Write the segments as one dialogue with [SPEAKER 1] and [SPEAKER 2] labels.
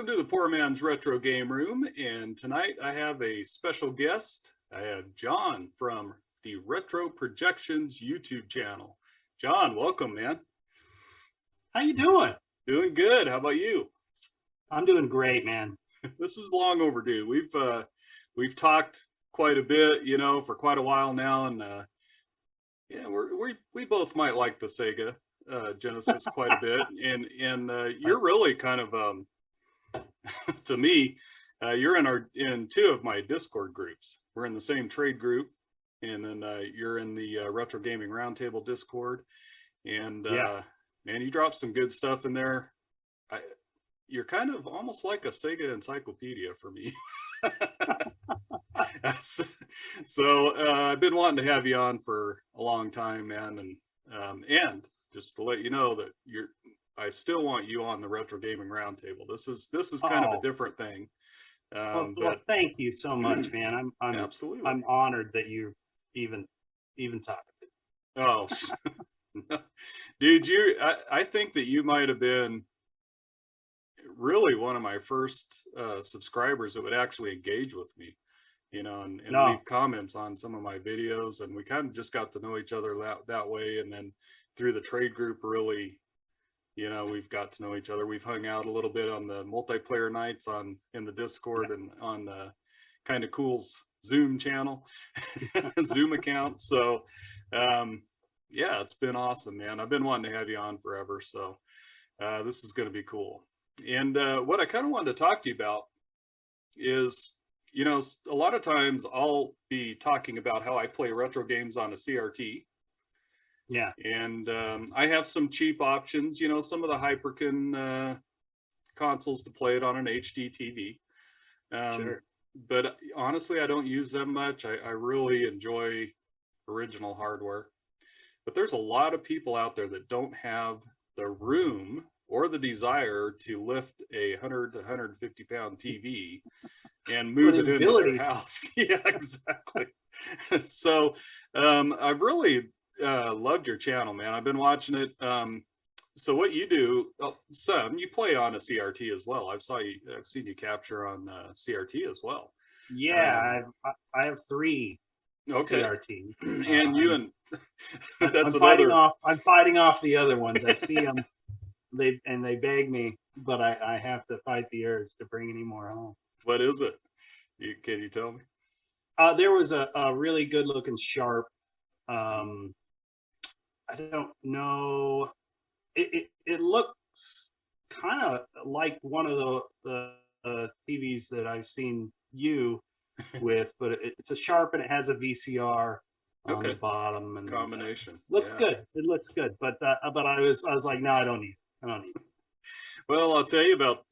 [SPEAKER 1] Welcome to the Poor Man's Retro Game Room, and tonight I have a special guest. I have John from the Retro Projections YouTube channel. John, welcome, man.
[SPEAKER 2] How you doing?
[SPEAKER 1] Doing good. How about you?
[SPEAKER 2] I'm doing great, man.
[SPEAKER 1] This is long overdue. We've talked quite a bit, for quite a while now, and yeah, we both might like the Sega Genesis quite a bit, and you're really kind of to me, you're in two of my Discord groups. We're in the same trade group, and then you're in the Retro Gaming Roundtable Discord, and
[SPEAKER 2] Yeah.
[SPEAKER 1] man, you dropped some good stuff in there. You're kind of almost like a Sega encyclopedia for me. So I've been wanting to have you on for a long time, man, and just to let you know that I still want you on the Retro Gaming Roundtable. This is kind of a different thing.
[SPEAKER 2] Well, thank you so much, man. I'm
[SPEAKER 1] absolutely.
[SPEAKER 2] I'm honored that you even talk.
[SPEAKER 1] Oh, dude, I think that you might have been really one of my first subscribers that would actually engage with me, and leave comments on some of my videos, and we kind of just got to know each other that way, and then through the trade group, really, we've got to know each other. We've hung out a little bit on the multiplayer nights in the Discord, and on the Kind of Cool's Zoom channel, Zoom account. So yeah, it's been awesome, man. I've been wanting to have you on forever, so this is going to be cool. And what I kind of wanted to talk to you about is, a lot of times I'll be talking about how I play retro games on a CRT.
[SPEAKER 2] Yeah.
[SPEAKER 1] And I have some cheap options, some of the Hyperkin consoles to play it on an HD TV.
[SPEAKER 2] Sure.
[SPEAKER 1] But honestly, I don't use them much. I really enjoy original hardware. But there's a lot of people out there that don't have the room or the desire to lift a 100 to 150 pound TV and move it into their house. Yeah, exactly. So I've really loved your channel, man. I've been watching it. So what you do, you play on a CRT as well. I've seen you capture on CRT as well.
[SPEAKER 2] Yeah, I have 3 CRT.
[SPEAKER 1] And you and
[SPEAKER 2] I'm fighting off the other ones. I see them. They beg me, but I have to fight the urge to bring any more home.
[SPEAKER 1] What is it? Can you tell me?
[SPEAKER 2] There was a really good looking Sharp. I don't know. It looks kind of like one of the TVs that I've seen you with, but it's a Sharp and it has a VCR on the bottom, and
[SPEAKER 1] combination.
[SPEAKER 2] Looks good. It looks good, but I was like, no, I don't need it.
[SPEAKER 1] Well, I'll tell you about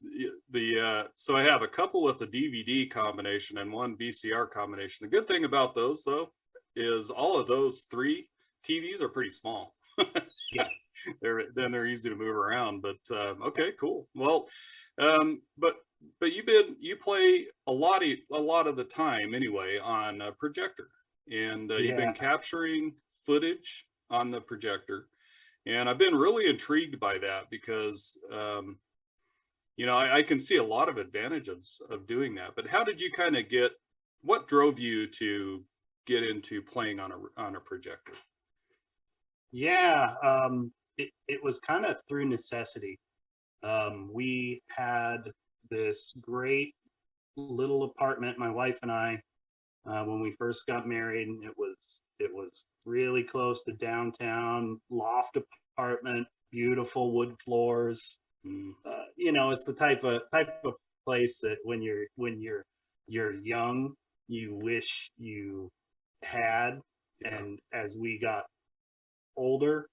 [SPEAKER 1] so I have a couple with a DVD combination and one VCR combination. The good thing about those, though, is all of those 3 TVs are pretty small.
[SPEAKER 2] Yeah.
[SPEAKER 1] They're easy to move around. But okay, cool. Well, but you play a lot of the time anyway on a Projector, and you've been capturing footage on the Projector. And I've been really intrigued by that because, I can see a lot of advantages of doing that. But how did you kind of what drove you to get into playing on a Projector?
[SPEAKER 2] Yeah, it was kind of through necessity. We had this great little apartment, my wife and I, when we first got married, and it was really close to downtown, loft apartment, beautiful wood floors. It's the type of place that when you're young, you wish you had. Yeah. And as we got older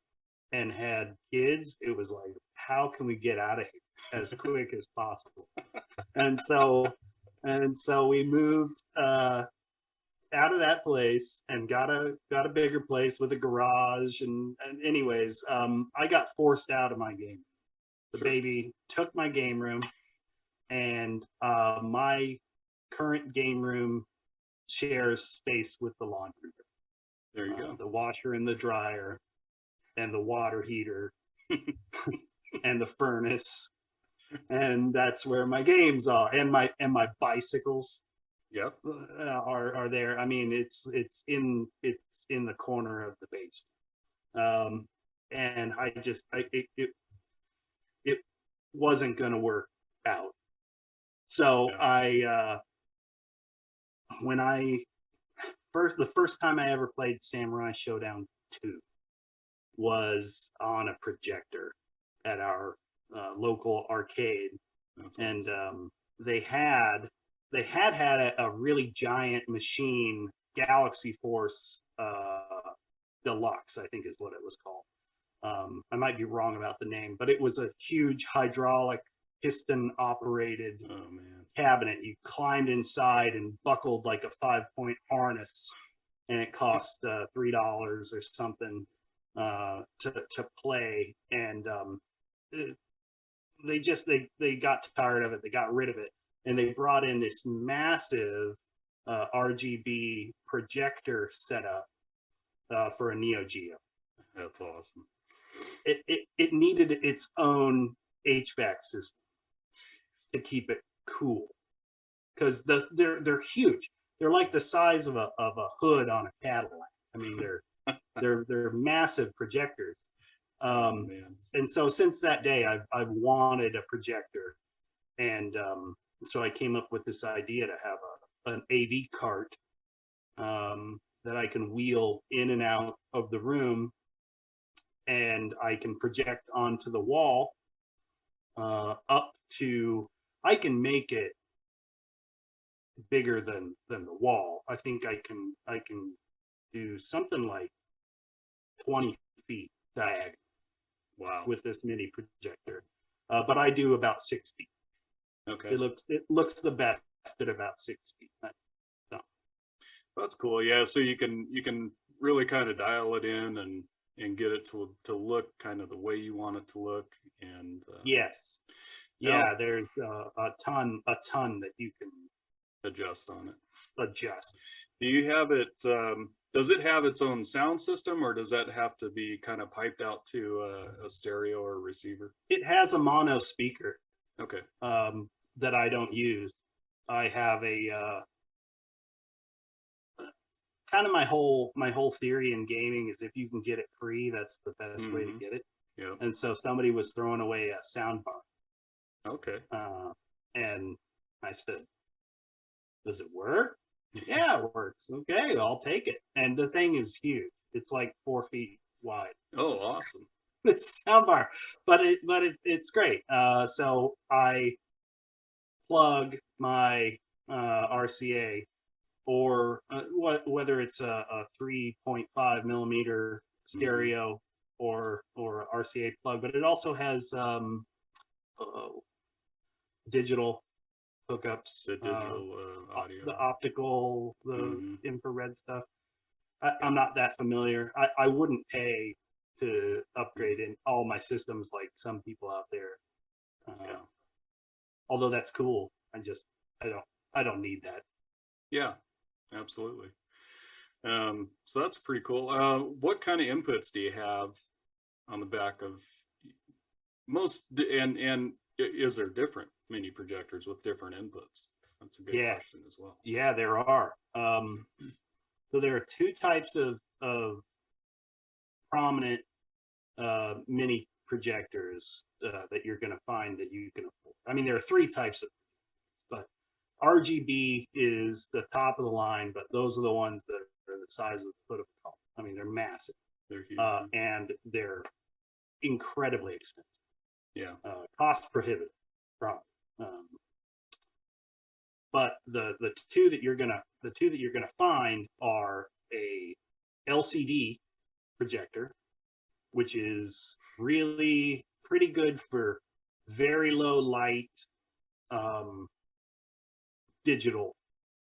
[SPEAKER 2] and had kids, it was like, how can we get out of here as quick as possible? And so we moved out of that place and got a bigger place with a garage, and anyways, I got forced out of my game. The baby took my game room, and my current game room shares space with the laundry room.
[SPEAKER 1] There you go.
[SPEAKER 2] The washer and the dryer and the water heater and the furnace and that's where my games are, and my bicycles
[SPEAKER 1] Yep.
[SPEAKER 2] are there. I mean, it's in the corner of the basement. And it wasn't going to work out. So
[SPEAKER 1] Yeah.
[SPEAKER 2] when the first time I ever played Samurai Showdown 2 was on a projector at our local arcade.
[SPEAKER 1] That's
[SPEAKER 2] And
[SPEAKER 1] awesome.
[SPEAKER 2] they had a really giant machine, Galaxy Force Deluxe, I think is what it was called. I might be wrong about the name, but it was a huge hydraulic piston operated cabinet. You climbed inside and buckled like a 5-point harness, and it cost $3 or something to play. And they got tired of it. They got rid of it, and they brought in this massive RGB projector setup for a Neo Geo.
[SPEAKER 1] That's awesome.
[SPEAKER 2] It needed its own HVAC system to keep it cool, because they're huge. They're like the size of a hood on a Cadillac. I mean, they're massive projectors. And so since that day, I've wanted a projector, and so I came up with this idea to have an AV cart that I can wheel in and out of the room, and I can project onto the wall up to, I can make it bigger than the wall. I think I can do something like 20 feet diagonal.
[SPEAKER 1] Wow.
[SPEAKER 2] With this mini projector, but I do about 6 feet.
[SPEAKER 1] Okay.
[SPEAKER 2] It looks the best at about 6 feet. So.
[SPEAKER 1] That's cool. Yeah, so you can really kind of dial it in and get it to look kind of the way you want it to look. And
[SPEAKER 2] yes, yeah, there's a ton that you can
[SPEAKER 1] adjust on it.
[SPEAKER 2] Adjust.
[SPEAKER 1] Do you have it? Does it have its own sound system, or does that have to be kind of piped out to a stereo or a receiver?
[SPEAKER 2] It has a mono speaker.
[SPEAKER 1] Okay.
[SPEAKER 2] That I don't use. I have a kind of my whole theory in gaming is if you can get it free, that's the best way to get it.
[SPEAKER 1] Yeah.
[SPEAKER 2] And so somebody was throwing away a sound bar.
[SPEAKER 1] Okay.
[SPEAKER 2] And I said, "Does it work?" "Yeah, it works." "Okay, I'll take it." And the thing is huge. It's like 4 feet wide.
[SPEAKER 1] Oh, awesome.
[SPEAKER 2] It's soundbar, but it's great. So I plug my RCA, or whether it's a 3.5 millimeter stereo or RCA plug, but it also has digital hookups,
[SPEAKER 1] the digital audio,
[SPEAKER 2] the optical, the infrared stuff. I'm not that familiar. I wouldn't pay to upgrade in all my systems like some people out there. Although that's cool. I don't need that.
[SPEAKER 1] Yeah, absolutely. So that's pretty cool. What kind of inputs do you have on the back of most, and is there different mini projectors with different inputs? That's a good question as well.
[SPEAKER 2] Yeah, there are. So there are two types of prominent mini projectors that you're going to find that you can afford. I mean, there are three types of, but RGB is the top of the line, but those are the ones that are the size of the foot of a car. I mean, they're massive.
[SPEAKER 1] They're huge.
[SPEAKER 2] And they're incredibly expensive.
[SPEAKER 1] Yeah.
[SPEAKER 2] Cost prohibitive, probably. But the two that you're gonna find are a LCD projector, which is really pretty good for very low light digital.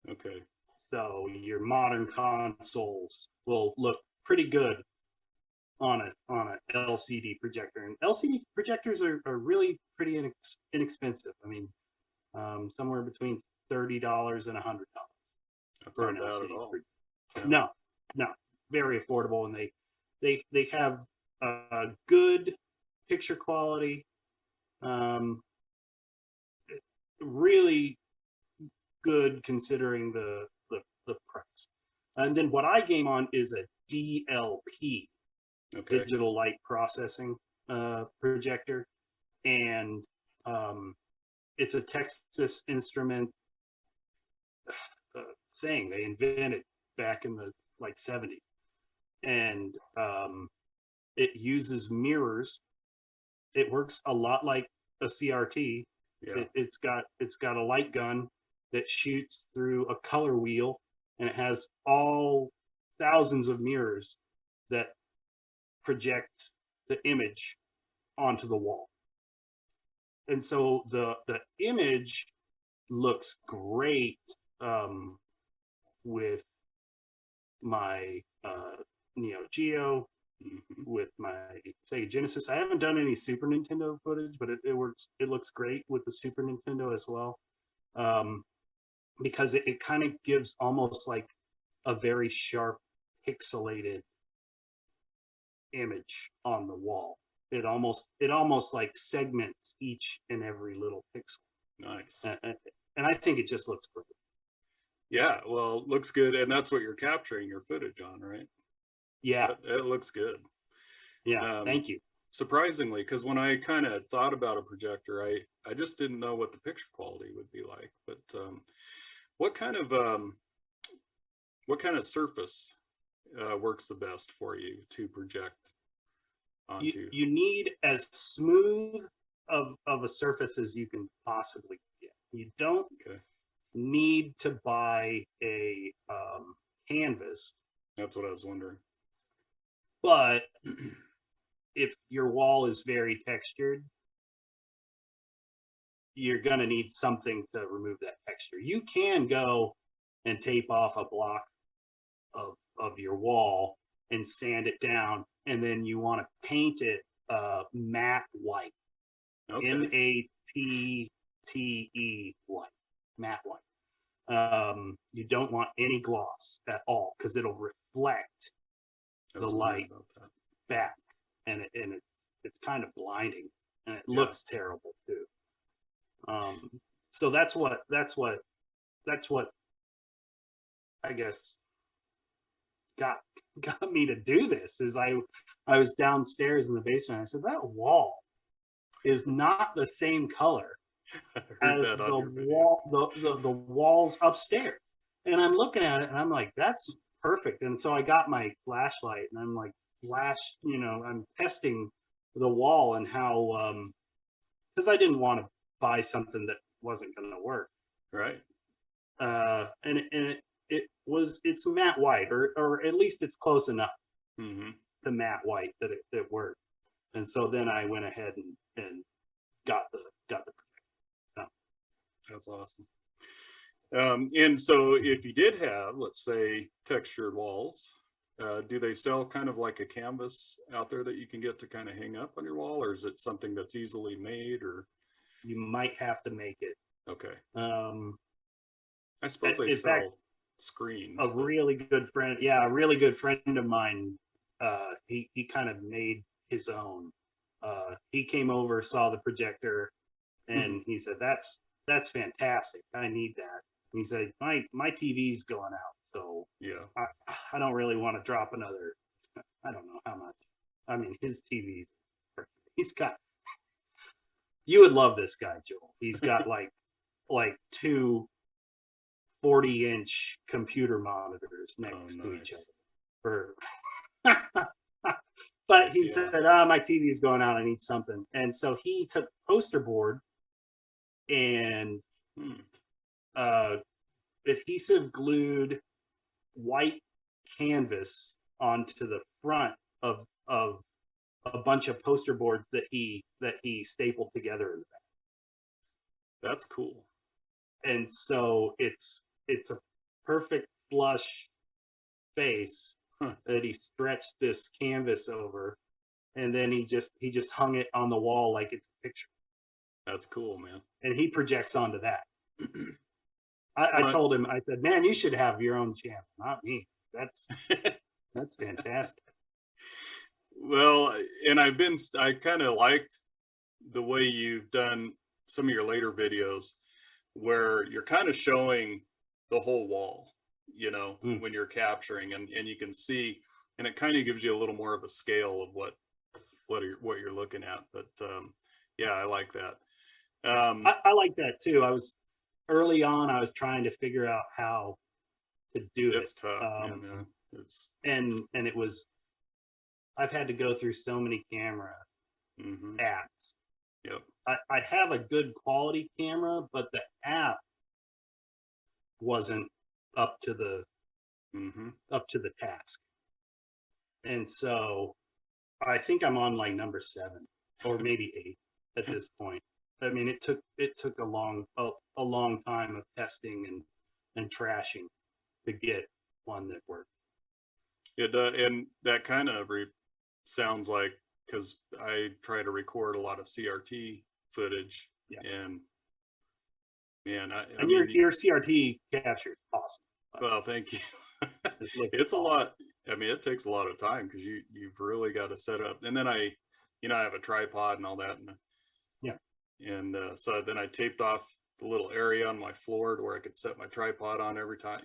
[SPEAKER 1] Okay.
[SPEAKER 2] So your modern consoles will look pretty good on a LCD projector, and LCD projectors are really pretty inexpensive. I mean, somewhere between $30 and $100 for an LCD. Yeah. No, very affordable, and they have good picture quality. really good considering the price. And then what I game on is a DLP, digital light processing projector, and it's a Texas Instrument thing they invented back in the like 70s, and it uses mirrors. It works a lot like a CRT.
[SPEAKER 1] Yeah.
[SPEAKER 2] It's got a light gun that shoots through a color wheel, and it has all thousands of mirrors that project the image onto the wall. And so the image looks great with my Neo Geo, with my Sega Genesis. I haven't done any Super Nintendo footage, but it works. It looks great with the Super Nintendo as well, because it kind of gives almost like a very sharp, pixelated image on the wall. It almost like segments each and every little pixel.
[SPEAKER 1] Nice.
[SPEAKER 2] And I think it just looks great.
[SPEAKER 1] Yeah, well, looks good, and that's what you're capturing your footage on, right?
[SPEAKER 2] Yeah,
[SPEAKER 1] it looks good.
[SPEAKER 2] Yeah, thank you.
[SPEAKER 1] Surprisingly, because when I kind of thought about a projector, I just didn't know what the picture quality would be like. But what kind of surface works the best for you to project onto?
[SPEAKER 2] You need as smooth of a surface as you can possibly get. You don't need to buy a canvas.
[SPEAKER 1] That's what I was wondering.
[SPEAKER 2] But if your wall is very textured, you're going to need something to remove that texture. You can go and tape off a block of your wall and sand it down, and then you want to paint it matte white. MATTE white, matte white. You don't want any gloss at all because it'll reflect the light back, and it's kind of blinding, and it looks terrible too. So that's what I guess got me to do this. Is I was downstairs in the basement. I said, that wall is not the same color as the walls upstairs. And I'm looking at it and I'm like, that's perfect. And so I got my flashlight and I'm like, I'm testing the wall and how, because I didn't want to buy something that wasn't going to work.
[SPEAKER 1] Right.
[SPEAKER 2] And it's matte white, or at least it's close enough to matte white that it worked. And so then I went ahead and got the projector. So.
[SPEAKER 1] That's awesome. And so if you did have, let's say, textured walls, do they sell kind of like a canvas out there that you can get to kind of hang up on your wall, or is it something that's easily made? Or
[SPEAKER 2] you might have to make it.
[SPEAKER 1] Okay.
[SPEAKER 2] I
[SPEAKER 1] suppose they sell screens.
[SPEAKER 2] A really good friend of mine, he kind of made his own. He came over, saw the projector, and he said, that's fantastic. I need that. And he said, my TV's going out, so
[SPEAKER 1] yeah,
[SPEAKER 2] I don't really want to drop another, I don't know how much. I mean, his TV's perfect. He's got, you would love this guy, Joel. He's got like two 40-inch computer monitors next to each other. But he said, my TV is going out, I need something. And so he took poster board and adhesive glued white canvas onto the front of a bunch of poster boards that he stapled together in the back.
[SPEAKER 1] That's cool.
[SPEAKER 2] And so it's a perfect flush face that he stretched this canvas over, and then he just hung it on the wall like it's a picture.
[SPEAKER 1] That's cool, man.
[SPEAKER 2] And he projects onto that. I told him, I said, man, you should have your own channel, not me. That's fantastic.
[SPEAKER 1] Well, and I kind of liked the way you've done some of your later videos where you're kind of showing the whole wall, you know,
[SPEAKER 2] Mm.
[SPEAKER 1] when you're capturing, and you can see, and it kind of gives you a little more of a scale of what you're looking at. But yeah, I like that.
[SPEAKER 2] I like that too. Early on, I was trying to figure out how to do
[SPEAKER 1] it's
[SPEAKER 2] it.
[SPEAKER 1] tough, man. Yeah. It's
[SPEAKER 2] And it was, I've had to go through so many camera apps.
[SPEAKER 1] Yep.
[SPEAKER 2] I have a good quality camera, but the app wasn't up to the task. And so I think I'm on like number 7 or maybe 8 at this point. I mean, it took a long time of testing and trashing to get one that worked.
[SPEAKER 1] And that kind of sounds like, because I try to record a lot of CRT footage, and man, I mean,
[SPEAKER 2] your CRT capture is awesome.
[SPEAKER 1] Well, thank you. It's a lot. I mean, it takes a lot of time because you've really got to set up, and then I have a tripod and all that, and so then I taped off the little area on my floor to where I could set my tripod on every time,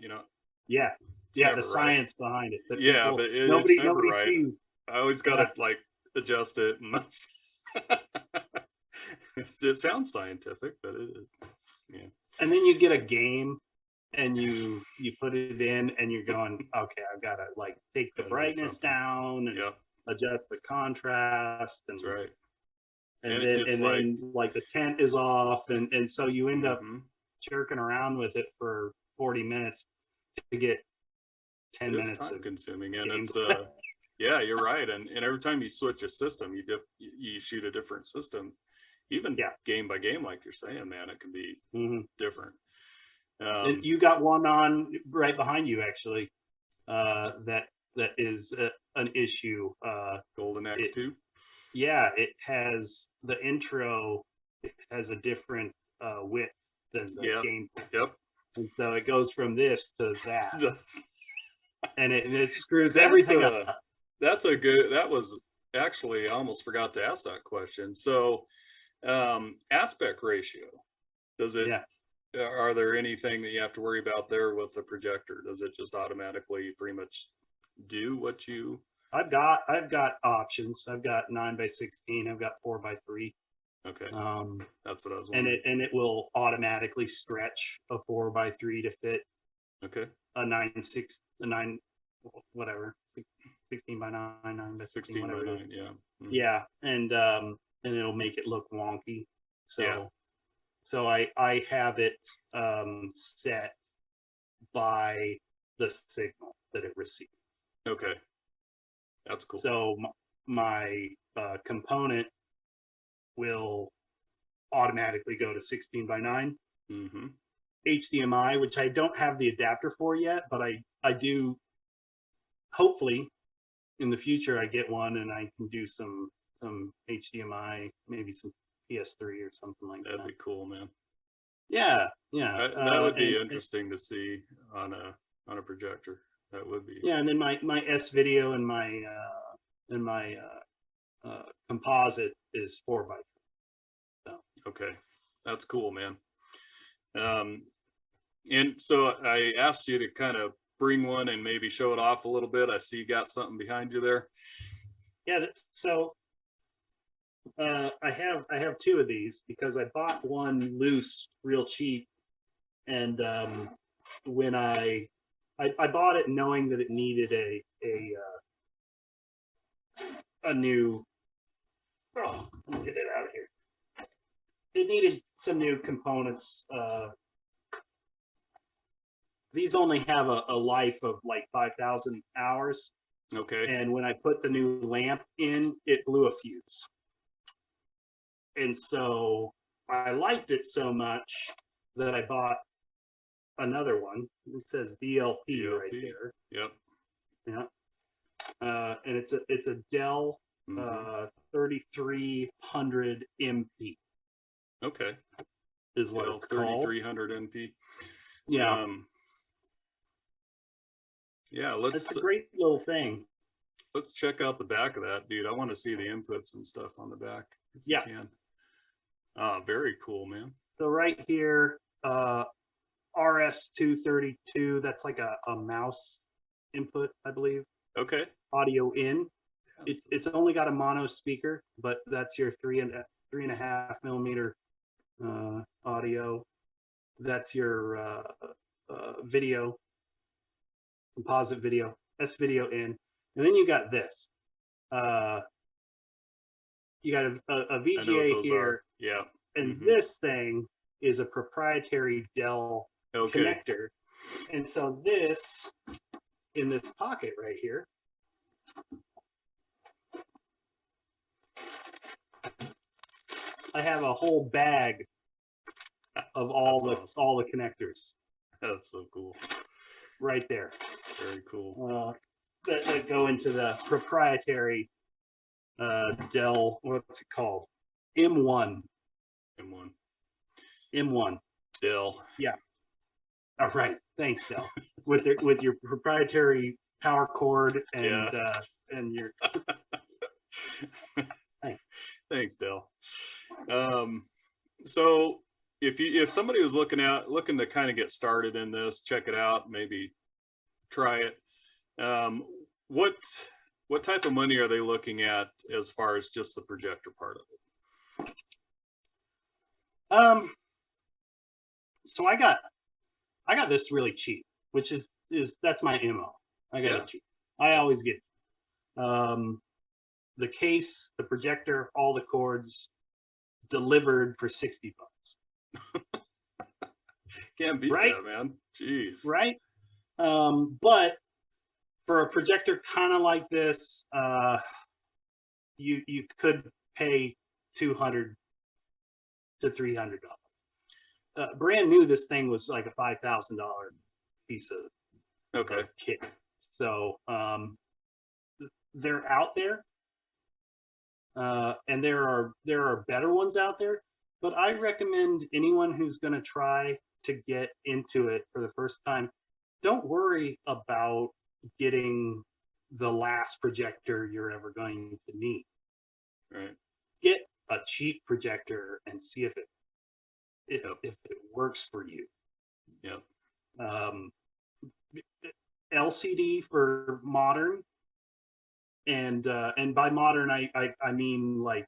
[SPEAKER 2] the science behind it.
[SPEAKER 1] But
[SPEAKER 2] nobody sees.
[SPEAKER 1] I always got to like adjust it, and it sounds scientific, but yeah.
[SPEAKER 2] And then you get a game and you put it in and you're going, okay, I've got to like take the brightness down and adjust the contrast. And,
[SPEAKER 1] that's right.
[SPEAKER 2] And then the tent is off. And so you end up jerking around with it for 40 minutes to get 10 minutes.
[SPEAKER 1] Time consuming. And it's, yeah, you're right. And every time you switch a system, you shoot a different system, even game by game, like you're saying, man, it can be different.
[SPEAKER 2] You got one on right behind you, actually. That is an issue.
[SPEAKER 1] Golden X2.
[SPEAKER 2] It has the intro. It has a different width than the game.
[SPEAKER 1] Yep.
[SPEAKER 2] And so it goes from this to that, and it screws everything up.
[SPEAKER 1] That was actually, I almost forgot to ask that question. So, aspect ratio, does it? Are there anything that you have to worry about there with the projector? Does it just automatically pretty much do what you?
[SPEAKER 2] I've got options. I've got 9:16. I've got 4:3.
[SPEAKER 1] Okay. That's what I was
[SPEAKER 2] wondering. And it will automatically stretch a 4:3 to fit.
[SPEAKER 1] Okay.
[SPEAKER 2] A 9:6, a 9, whatever, 16:9, 9:16, whatever.
[SPEAKER 1] 16:9, yeah.
[SPEAKER 2] Yeah, and it'll make it look wonky. So I have it set by the signal that it receives.
[SPEAKER 1] Okay, that's cool.
[SPEAKER 2] So my component will automatically go to 16:9. HDMI, which I don't have the adapter for yet, but I do. Hopefully, in the future, I get one and I can do some HDMI, maybe some PS3 or something like that.
[SPEAKER 1] That'd be cool, man.
[SPEAKER 2] Yeah.
[SPEAKER 1] That would be interesting to see on a projector. That would be.
[SPEAKER 2] Yeah, and then my S video and my composite is 4:3. So.
[SPEAKER 1] Okay, that's cool, man. And so I asked you to kind of bring one and maybe show it off a little bit. I see you got something behind you there.
[SPEAKER 2] Yeah, so I have 2 of these because I bought one loose real cheap, and when I bought it knowing that it needed a new, let me get it out of here. It needed some new components. These only have a life of like 5,000 hours.
[SPEAKER 1] Okay.
[SPEAKER 2] And when I put the new lamp in, it blew a fuse. And so I liked it so much that I bought another one. It says DLP right there.
[SPEAKER 1] Yep.
[SPEAKER 2] Yeah. And it's a Dell 3300 MP.
[SPEAKER 1] Okay.
[SPEAKER 2] Is what
[SPEAKER 1] Dell
[SPEAKER 2] it's called.
[SPEAKER 1] 3300 MP.
[SPEAKER 2] Yeah.
[SPEAKER 1] Yeah,
[SPEAKER 2] it's a great little thing.
[SPEAKER 1] Let's check out the back of that, dude. I want to see the inputs and stuff on the back. If you can. Very cool, man.
[SPEAKER 2] So right here, RS-232. That's like a mouse input, I believe.
[SPEAKER 1] Okay.
[SPEAKER 2] Audio in. It's only got a mono speaker, but that's your 3.5 millimeter audio. That's your video, composite video, S video in, and then you got this. You got a VGA here,
[SPEAKER 1] yeah,
[SPEAKER 2] and this thing is a proprietary Dell connector, and so this in this pocket right here. I have a whole bag of all the connectors.
[SPEAKER 1] That's so cool.
[SPEAKER 2] Right there.
[SPEAKER 1] Very cool.
[SPEAKER 2] That go into the proprietary Dell. What's it called? M1.
[SPEAKER 1] Dell.
[SPEAKER 2] Yeah. All right. Thanks, Dell. with your proprietary power cord and your.
[SPEAKER 1] Thanks, Dell. So if somebody was looking to kind of get started in this, check it out, maybe try it. What type of money are they looking at as far as just the projector part of
[SPEAKER 2] it? So I got this really cheap, which is that's my MO. I got it cheap. I always get the case, the projector, all the cords delivered for $60.
[SPEAKER 1] Can't beat that, man. Jeez.
[SPEAKER 2] Right? But for a projector kind of like this, you could pay $200 to $300. Brand new, this thing was like a $5,000 piece of kit. So they're out there, and there are better ones out there. But I recommend anyone who's going to try to get into it for the first time, don't worry about getting the last projector you're ever going to need.
[SPEAKER 1] Right.
[SPEAKER 2] Get a cheap projector and see if it works for you.
[SPEAKER 1] Yep.
[SPEAKER 2] LCD for modern, and by modern I mean like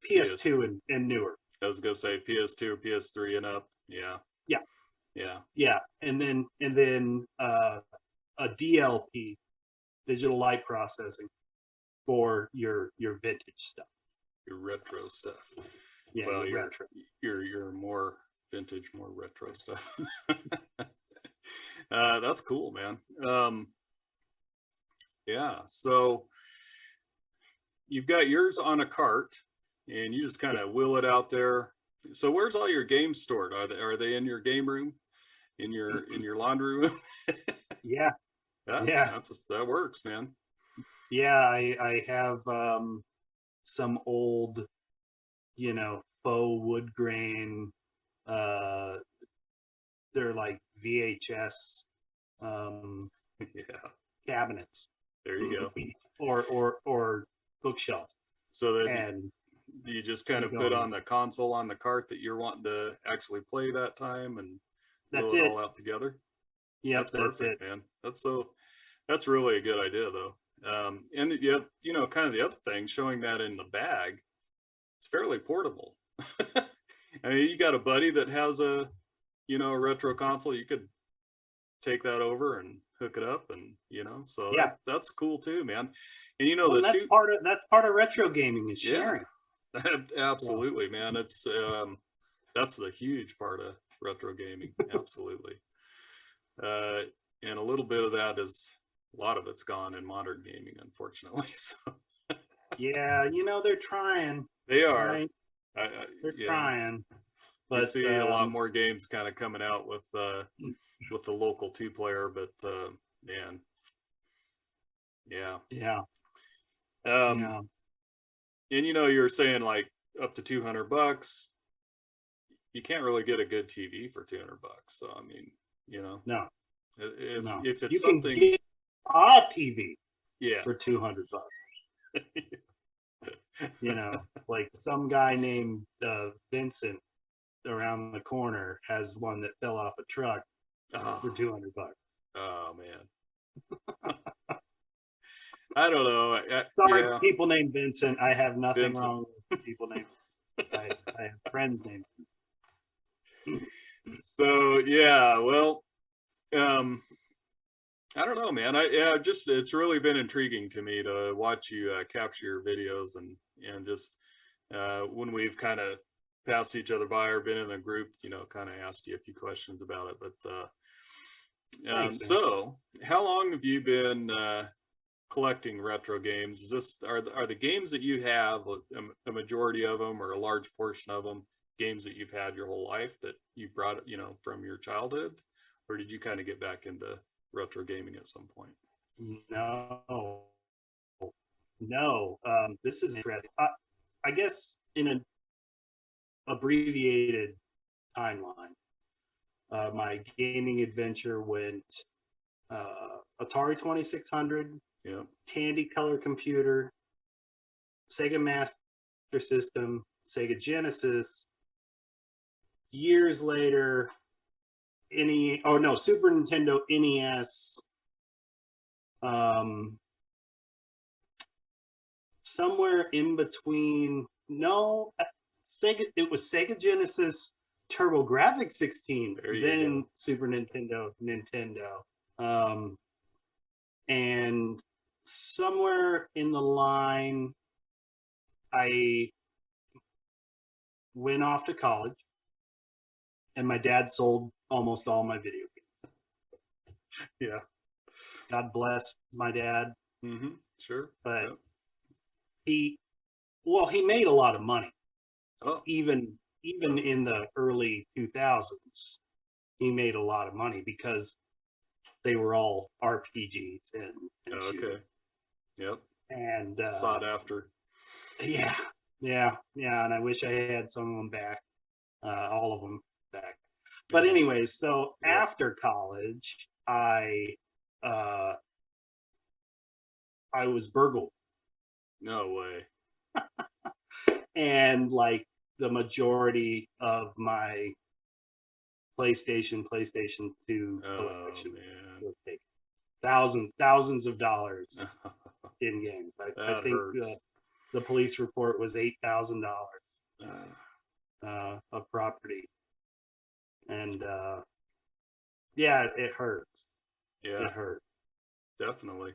[SPEAKER 2] PS2 and newer.
[SPEAKER 1] I was gonna say PS2 or PS3 and up. Yeah.
[SPEAKER 2] And then a DLP, digital light processing, for your vintage stuff.
[SPEAKER 1] Your retro stuff.
[SPEAKER 2] Yeah,
[SPEAKER 1] well,
[SPEAKER 2] your retro.
[SPEAKER 1] Your more vintage, more retro stuff. That's cool, man. Yeah, so you've got yours on a cart, and you just kind of wheel it out there. So where's all your games stored? Are they in your game room, in your laundry room?
[SPEAKER 2] Yeah.
[SPEAKER 1] That works, man.
[SPEAKER 2] Yeah, I have some old, faux wood grain. They're like VHS cabinets.
[SPEAKER 1] There you
[SPEAKER 2] go. Or bookshelves.
[SPEAKER 1] So that you just kind of put on the console on the cart that you're wanting to actually play that time, and
[SPEAKER 2] that's
[SPEAKER 1] it all out together.
[SPEAKER 2] Yeah, that's
[SPEAKER 1] perfect,
[SPEAKER 2] it,
[SPEAKER 1] man. That's really a good idea, though. And kind of the other thing, showing that in the bag, it's fairly portable. I mean, you got a buddy that has a retro console, you could take that over and hook it up, and so that's cool too, man. And
[SPEAKER 2] that's part of retro gaming is sharing.
[SPEAKER 1] Absolutely, man. It's that's the huge part of retro gaming. Absolutely. And a little bit of that a lot of it's gone in modern gaming, unfortunately. So
[SPEAKER 2] yeah, they're trying.
[SPEAKER 1] They are.
[SPEAKER 2] Right? They're trying. But
[SPEAKER 1] you see a lot more games kind of coming out with the local 2-player, but man,
[SPEAKER 2] yeah.
[SPEAKER 1] And you were saying like up to $200. You can't really get a good TV for $200. So I mean,
[SPEAKER 2] no.
[SPEAKER 1] If it's
[SPEAKER 2] you
[SPEAKER 1] something,
[SPEAKER 2] can get a TV
[SPEAKER 1] for
[SPEAKER 2] $200. You know, like some guy named Vincent around the corner has one that fell off a truck for
[SPEAKER 1] Oh,
[SPEAKER 2] $200.
[SPEAKER 1] oh man. I don't know.
[SPEAKER 2] Sorry,
[SPEAKER 1] Yeah,
[SPEAKER 2] people named Vincent. I have nothing
[SPEAKER 1] Vincent.
[SPEAKER 2] wrong with people named. I have friends named.
[SPEAKER 1] So yeah, well, um, I don't know, man. Yeah, just it's really been intriguing to me to watch you capture your videos and just when we've kind of passed each other by or been in a group, you know, kind of asked you a few questions about it. But
[SPEAKER 2] Thanks, man.
[SPEAKER 1] so, how long have you been collecting retro games? Is this are the games that you have a majority of them or a large portion of them games that you've had your whole life that you brought, you know, from your childhood, or did you kind of get back into retro gaming at some point?
[SPEAKER 2] No, no. This is interesting. I guess in an abbreviated timeline, my gaming adventure went Atari 2600,
[SPEAKER 1] Yeah.
[SPEAKER 2] Tandy Color Computer, Sega Master System, Sega Genesis. Years later, Super Nintendo NES. Somewhere in between. No, Sega. It was Sega Genesis, TurboGrafx 16, then Super Nintendo. And somewhere in the line, I went off to college, and my dad sold almost all my video games.
[SPEAKER 1] Yeah.
[SPEAKER 2] God bless my dad.
[SPEAKER 1] Mm-hmm. Sure.
[SPEAKER 2] But
[SPEAKER 1] Yep.
[SPEAKER 2] he made a lot of money.
[SPEAKER 1] Oh.
[SPEAKER 2] Even in the early 2000s, he made a lot of money because they were all RPGs and
[SPEAKER 1] Okay. Yep.
[SPEAKER 2] And
[SPEAKER 1] sought after.
[SPEAKER 2] Yeah. And I wish I had some of them back, all of them back. But anyways, so after college, I was burgled.
[SPEAKER 1] No way.
[SPEAKER 2] And like the majority of my PlayStation 2 collection was taken. Thousands of dollars in games. I think the police report was $8,000 of property. And yeah, it hurts.
[SPEAKER 1] Yeah,
[SPEAKER 2] it hurts.
[SPEAKER 1] Definitely.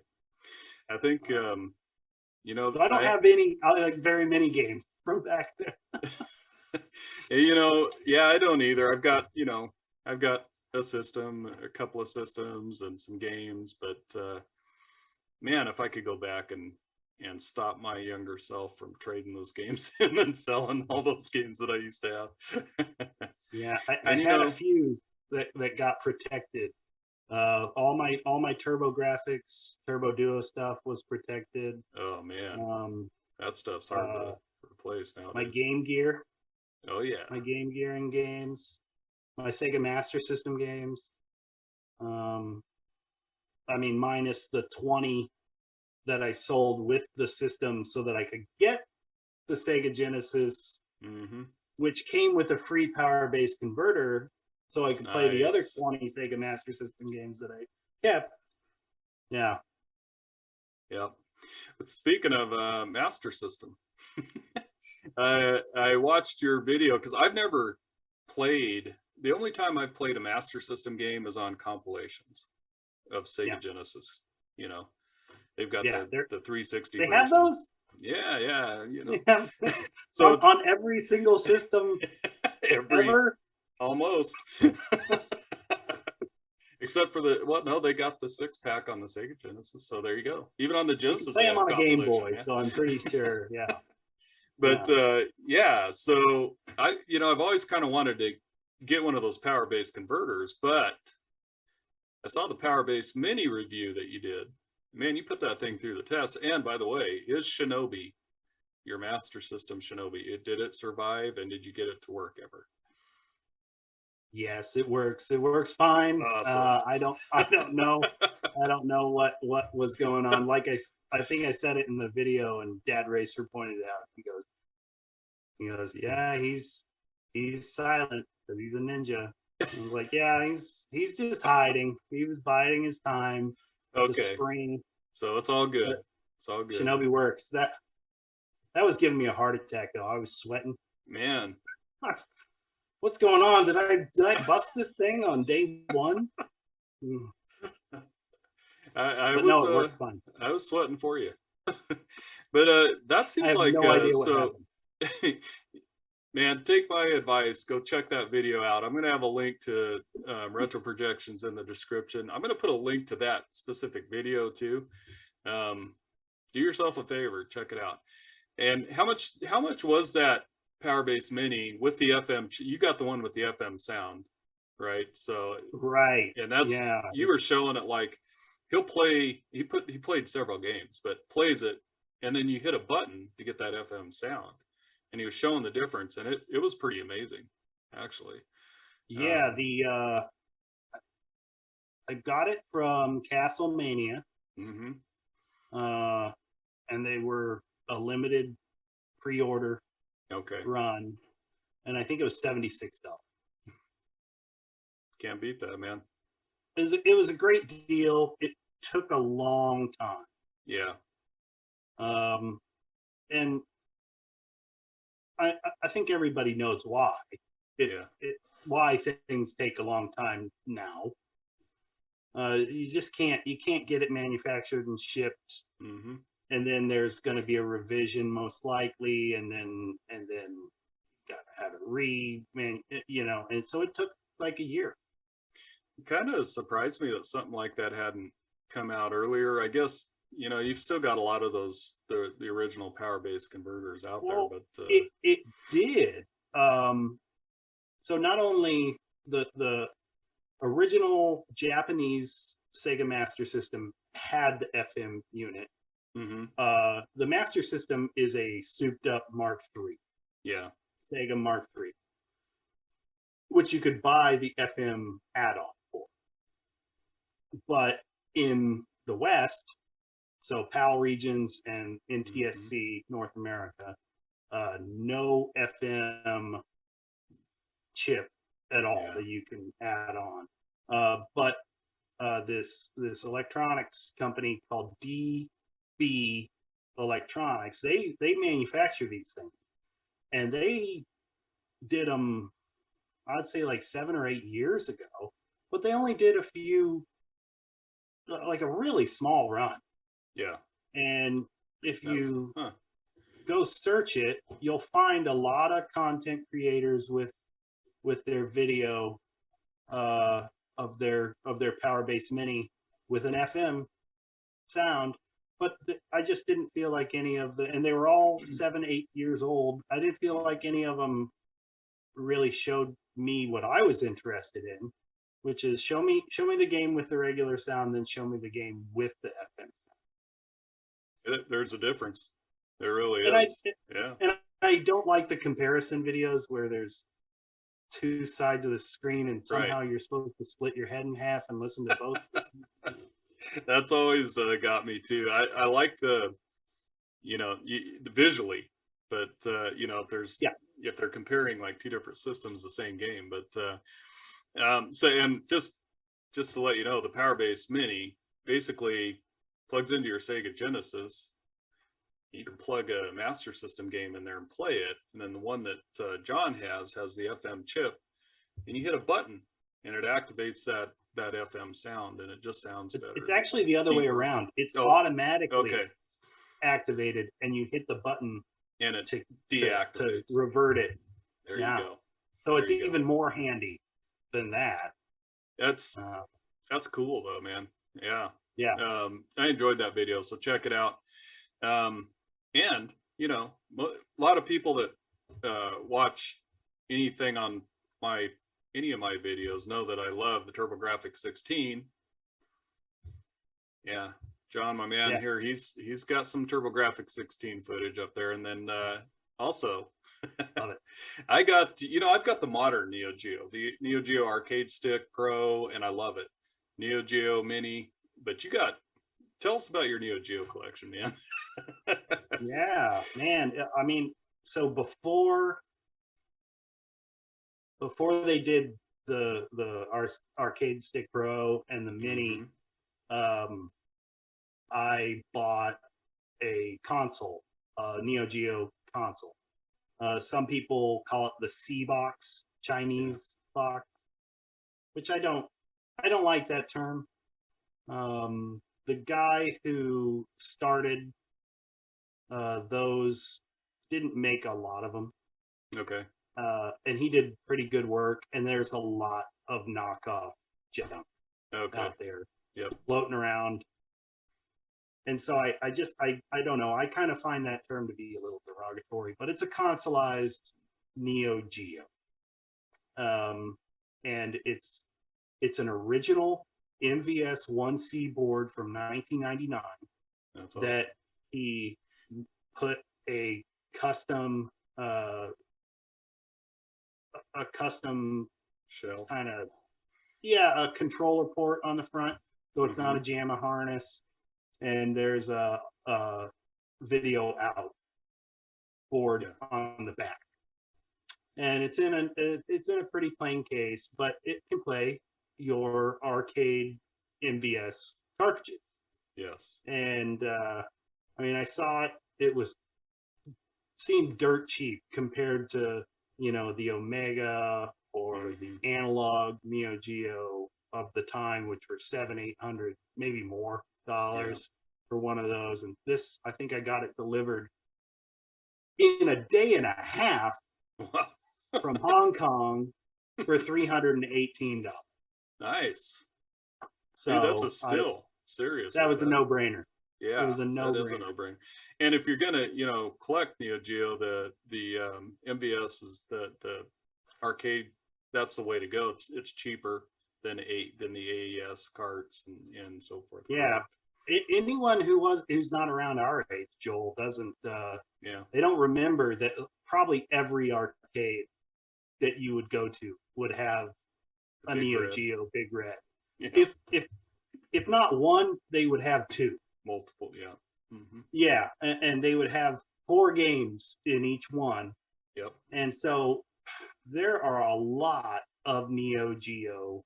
[SPEAKER 1] I think you know,
[SPEAKER 2] so I don't have any like very many games from back then.
[SPEAKER 1] You know, yeah, I don't either. I've got a system, a couple of systems and some games, but man, if I could go back and stop my younger self from trading those games in and selling all those games that I used to have.
[SPEAKER 2] Yeah, I had a few that got protected. All my TurboGrafx, Turbo Duo stuff was protected.
[SPEAKER 1] Oh man, that stuff's hard to replace nowadays.
[SPEAKER 2] My Game Gear.
[SPEAKER 1] Oh yeah.
[SPEAKER 2] My Game Gear and games. My Sega Master System games. I mean, minus the 20 that I sold with the system so that I could get the Sega Genesis, which came with a free Powerbase converter, so I could play the other 20 Sega Master System games that I kept. Yeah.
[SPEAKER 1] Yep. But speaking of Master System, I watched your video because I've never played. The only time I've played a Master System game is on compilations of Sega Genesis. You know, they've got the 360.
[SPEAKER 2] They have those.
[SPEAKER 1] Yeah. You know,
[SPEAKER 2] so on every single system ever.
[SPEAKER 1] Almost. Except for they got the 6-pack on the Sega Genesis. So there you go. Even on the Genesis,
[SPEAKER 2] they have on a Game Boy, so I'm pretty sure. Yeah.
[SPEAKER 1] But so I've always kind of wanted to get one of those Powerbase converters, but I saw the Powerbase mini review that you did. Man, you put that thing through the test. And by the way, is Shinobi your Master System Shinobi? Did it survive, and did you get it to work ever?
[SPEAKER 2] Yes, it works. It works fine.
[SPEAKER 1] Awesome.
[SPEAKER 2] I don't know. I don't know what was going on. Like I think I said it in the video, and Dad Racer pointed it out. He goes, yeah, he's silent because he's a ninja. I was like, yeah, he's just hiding. He was biding his time. The
[SPEAKER 1] Okay.
[SPEAKER 2] spring.
[SPEAKER 1] So it's all good.
[SPEAKER 2] But
[SPEAKER 1] It's all good.
[SPEAKER 2] Shinobi works. That was giving me a heart attack though. I was sweating.
[SPEAKER 1] Man.
[SPEAKER 2] What's going on? Did I bust this thing on day one?
[SPEAKER 1] I
[SPEAKER 2] No,
[SPEAKER 1] was
[SPEAKER 2] it worked fine.
[SPEAKER 1] I was sweating for you. But that seems
[SPEAKER 2] I have
[SPEAKER 1] like
[SPEAKER 2] no idea what
[SPEAKER 1] so
[SPEAKER 2] happened.
[SPEAKER 1] man, take my advice. Go check that video out. I'm going to have a link to Retro Projections in the description. I'm going to put a link to that specific video too. Do yourself a favor, check it out. And how much was that Powerbase Mini with the FM? You got the one with the FM sound, right? So
[SPEAKER 2] Right.
[SPEAKER 1] and that's you were showing it like he'll play. He played several games, but plays it, and then you hit a button to get that FM sound. And he was showing the difference, and it was pretty amazing, actually.
[SPEAKER 2] Yeah, I got it from Castlemania, and they were a limited pre-order run, and I think it was $76.
[SPEAKER 1] Can't beat that, man.
[SPEAKER 2] It was a great deal. It took a long time.
[SPEAKER 1] Yeah.
[SPEAKER 2] And I think everybody knows why. Why things take a long time now. You can't get it manufactured and shipped, and then there's going to be a revision most likely, and then you got to have it and so it took like a year.
[SPEAKER 1] It kind of surprised me that something like that hadn't come out earlier. I guess you've still got a lot of those the original Powerbase converters out there, but
[SPEAKER 2] it did. So not only the original Japanese Sega Master System had the FM unit. The Master System is a souped up Mark III.
[SPEAKER 1] Yeah.
[SPEAKER 2] Sega Mark III, which you could buy the FM add-on for. But in the West, so PAL regions and NTSC North America, no FM chip at all that you can add on. But this electronics company called DB Electronics, they manufacture these things, and they did them, I'd say like 7 or 8 years ago, but they only did a few, like a really small run.
[SPEAKER 1] Yeah.
[SPEAKER 2] And if you go search it, you'll find a lot of content creators with their video of their Powerbase Mini with an FM sound, but I just didn't feel like any of and they were all 7-8 years old. I didn't feel like any of them really showed me what I was interested in, which is show me the game with the regular sound, then show me the game with the FM sound.
[SPEAKER 1] There's a difference. There really is.
[SPEAKER 2] And I don't like the comparison videos where there's 2 sides of the screen and somehow you're supposed to split your head in half and listen to both.
[SPEAKER 1] That's always got me too. I like the visually, but if they're comparing like 2 different systems, the same game. But so, and just to let you know, the Powerbase Mini basically plugs into your Sega Genesis. You can plug a Master System game in there and play it, and then the one that John has the FM chip, and you hit a button and it activates that FM sound, and it just sounds better.
[SPEAKER 2] It's actually the other way around. It's automatically activated, and you hit the button
[SPEAKER 1] and it deactivates
[SPEAKER 2] to revert it.
[SPEAKER 1] There you go.
[SPEAKER 2] So it's even more handy than that.
[SPEAKER 1] That's cool though, man. Yeah. I enjoyed that video, so check it out. And a lot of people that watch anything on any of my videos know that I love the TurboGrafx 16. Yeah, John, my man here, he's got some TurboGrafx 16 footage up there, and then also
[SPEAKER 2] Love it.
[SPEAKER 1] I got, I've got the modern Neo Geo, the Neo Geo Arcade Stick Pro, and I love it. Neo Geo Mini, but tell us about your Neo Geo collection, man.
[SPEAKER 2] Yeah, man. I mean, so before they did the Arcade Stick Pro and the Mini, I bought a console, Neo Geo console. Some people call it the C box, Chinese box, which I don't like that term. The guy who started those didn't make a lot of them.
[SPEAKER 1] Okay.
[SPEAKER 2] And he did pretty good work. And there's a lot of knockoff junk out there floating around. And so I don't know. I kind of find that term to be a little derogatory, but it's a consolized Neo Geo. And it's an original MVS 1C board from 1999 that he put a custom
[SPEAKER 1] shell
[SPEAKER 2] kind of a controller port on the front, so it's not a JAMA harness, and there's a video out board on the back, and it's in a pretty plain case, but it can play your arcade MVS cartridges.
[SPEAKER 1] Yes.
[SPEAKER 2] And I mean, I saw it. It seemed dirt cheap compared to, the Omega or the analog Neo Geo of the time, which were $700-800, maybe more dollars for one of those. And this, I think I got it delivered in a day and a half from Hong Kong for $318.
[SPEAKER 1] Nice.
[SPEAKER 2] So
[SPEAKER 1] dude, that's a steal. Seriously.
[SPEAKER 2] That was a no-brainer.
[SPEAKER 1] Yeah,
[SPEAKER 2] it was a no-brainer.
[SPEAKER 1] That is a no-brainer. And if you're gonna, collect Neo Geo, the MVS is the arcade. That's the way to go. It's cheaper than the AES carts and so forth.
[SPEAKER 2] Yeah. Anyone who's not around our age, Joel, doesn't. They don't remember that probably every arcade that you would go to would have a Neo Geo Big Red. Yeah. If not one, they would have two.
[SPEAKER 1] Multiple, yeah. Mm-hmm.
[SPEAKER 2] Yeah, and they would have 4 games in each one.
[SPEAKER 1] Yep. And
[SPEAKER 2] so there are a lot of Neo Geo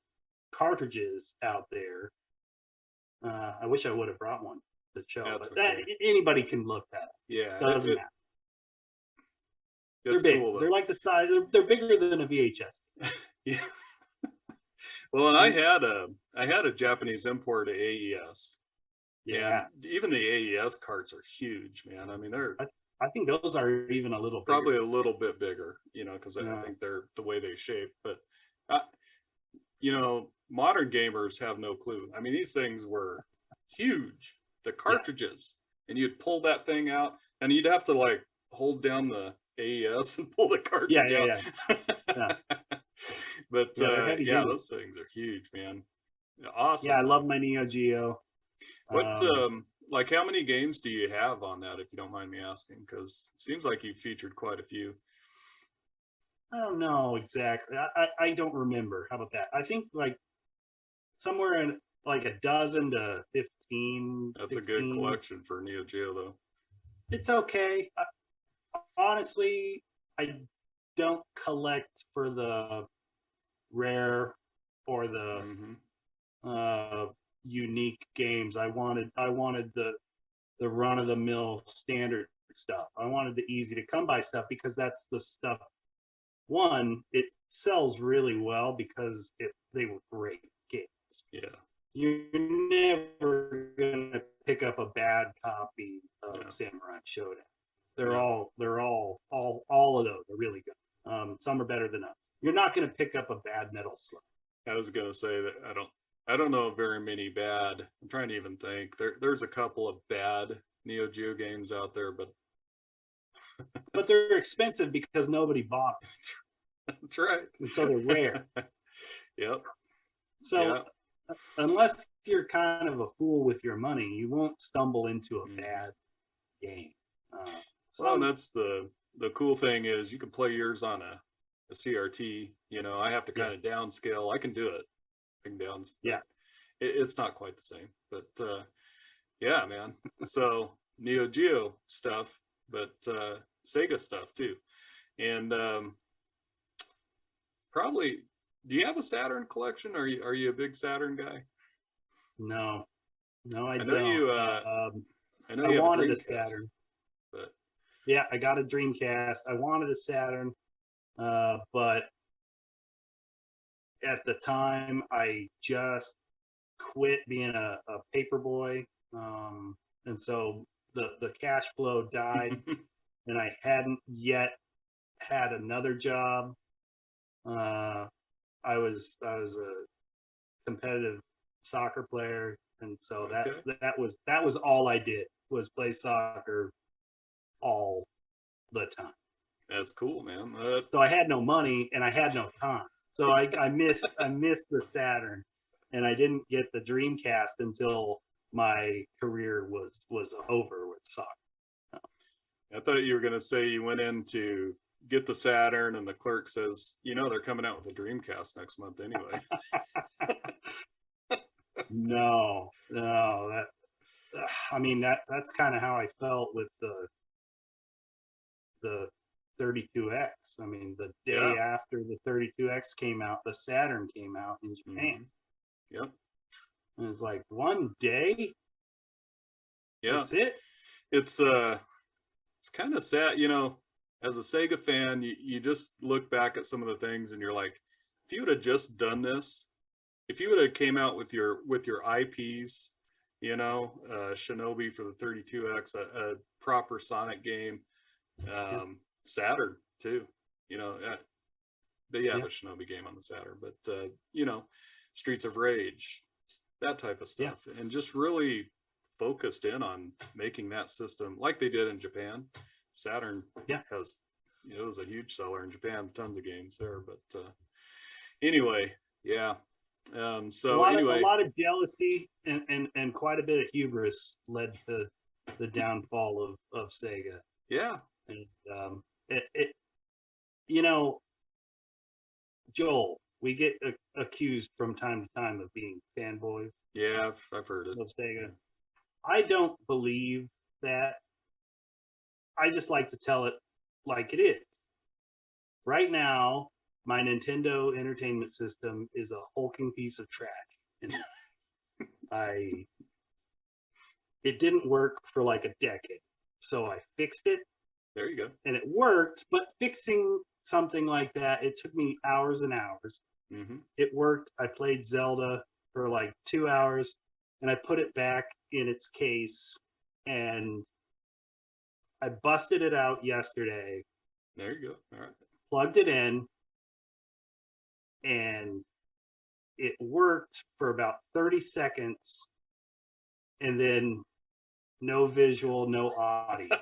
[SPEAKER 2] cartridges out there. I wish I would have brought one to show, but anybody can look that up.
[SPEAKER 1] Yeah,
[SPEAKER 2] doesn't matter.
[SPEAKER 1] They're
[SPEAKER 2] big.
[SPEAKER 1] Cool,
[SPEAKER 2] they're like the size. They're bigger than a VHS.
[SPEAKER 1] Yeah. Well, and I had a Japanese import of AES. Yeah. And even the AES carts are huge, man. I mean,
[SPEAKER 2] I think those are even a little
[SPEAKER 1] probably a little bit bigger, because I think they're the way they shape. But modern gamers have no clue. I mean, these things were huge. The cartridges, and you'd pull that thing out, and you'd have to like hold down the AES and pull the cartridge out. Yeah. But those things are huge, man. Awesome.
[SPEAKER 2] Yeah, I love my Neo Geo.
[SPEAKER 1] What like how many games do you have on that, if you don't mind me asking? Because it seems like you've featured quite a few.
[SPEAKER 2] I don't know exactly. I don't remember. How about that? I think like somewhere in like a dozen to 15.
[SPEAKER 1] That's
[SPEAKER 2] 16.
[SPEAKER 1] A good collection for Neo Geo, though.
[SPEAKER 2] It's okay. Honestly, I don't collect for the rare or the unique games. I wanted the run-of-the-mill standard stuff. I wanted the easy to come by stuff because that's the stuff. One, it sells really well because they were great games. Yeah, you're never gonna pick up a bad copy of Samurai Showdown. They're all of those are really good. Some are better than others. You're not gonna pick up a bad Metal Slug.
[SPEAKER 1] I was gonna say that I don't know very many bad. I'm trying to even think. There's a couple of bad Neo Geo games out there, but
[SPEAKER 2] they're expensive because nobody bought them.
[SPEAKER 1] That's right.
[SPEAKER 2] And so they're rare.
[SPEAKER 1] Yep.
[SPEAKER 2] So unless you're kind of a fool with your money, you won't stumble into a bad game.
[SPEAKER 1] Well, that's the the cool thing is you can play yours on a CRT. You know, I have to kind of downscale. I can do it. I can
[SPEAKER 2] Yeah.
[SPEAKER 1] It's not quite the same, but yeah, man. So Neo Geo stuff, but Sega stuff too. And probably, do you have a Saturn collection? Are you a big Saturn guy?
[SPEAKER 2] No, I
[SPEAKER 1] know
[SPEAKER 2] don't.
[SPEAKER 1] you. I know
[SPEAKER 2] I
[SPEAKER 1] you have
[SPEAKER 2] wanted
[SPEAKER 1] a
[SPEAKER 2] a Saturn.
[SPEAKER 1] But
[SPEAKER 2] yeah, I got a Dreamcast. I wanted a Saturn, but at the time, I just quit being a paper boy, and so the cash flow died, and I hadn't yet had another job. I was a competitive soccer player, and so that was all I did, was play soccer all the time.
[SPEAKER 1] That's cool, man.
[SPEAKER 2] So I had no money and I had no time. So I missed the Saturn, and I didn't get the Dreamcast until my career was over with soccer.
[SPEAKER 1] I thought you were going to say you went in to get the Saturn and the clerk says, you know, they're coming out with a Dreamcast next month anyway.
[SPEAKER 2] No, I mean, that's kind of how I felt with the 32X. I mean, the day after the 32X came out, the Saturn came out in Japan.
[SPEAKER 1] Yep.
[SPEAKER 2] And it's like, one day?
[SPEAKER 1] Yeah.
[SPEAKER 2] That's it?
[SPEAKER 1] It's kind of sad, you know, as a Sega fan, you just look back at some of the things and you're like, if you would have just done this, if you would have came out with your IPs, you know, Shinobi for the 32X, a proper Sonic game, Saturn too, you know, they have a Shinobi game on the Saturn, but you know, Streets of Rage, that type of stuff, and just really focused in on making that system like they did in Japan. Saturn has, you know, it was a huge seller in Japan, tons of games there, but anyway, so
[SPEAKER 2] a lot of jealousy and quite a bit of hubris led to the downfall of Sega.
[SPEAKER 1] Yeah.
[SPEAKER 2] And it you know, Joel, we get accused from time to time of being fanboys.
[SPEAKER 1] Yeah, I've heard it.
[SPEAKER 2] Of Sega. I don't believe that. I just like to tell it like it is. Right now, my Nintendo Entertainment System is a hulking piece of trash. And it didn't work for like a decade. So I fixed it.
[SPEAKER 1] There you go.
[SPEAKER 2] And it worked, but fixing something like that, it took me hours and hours.
[SPEAKER 1] Mm-hmm.
[SPEAKER 2] It worked. I played Zelda for like 2 hours, and I put it back in its case, and I busted it out yesterday.
[SPEAKER 1] There you go. All right.
[SPEAKER 2] Plugged it in, and it worked for about 30 seconds, and then no visual, no audio.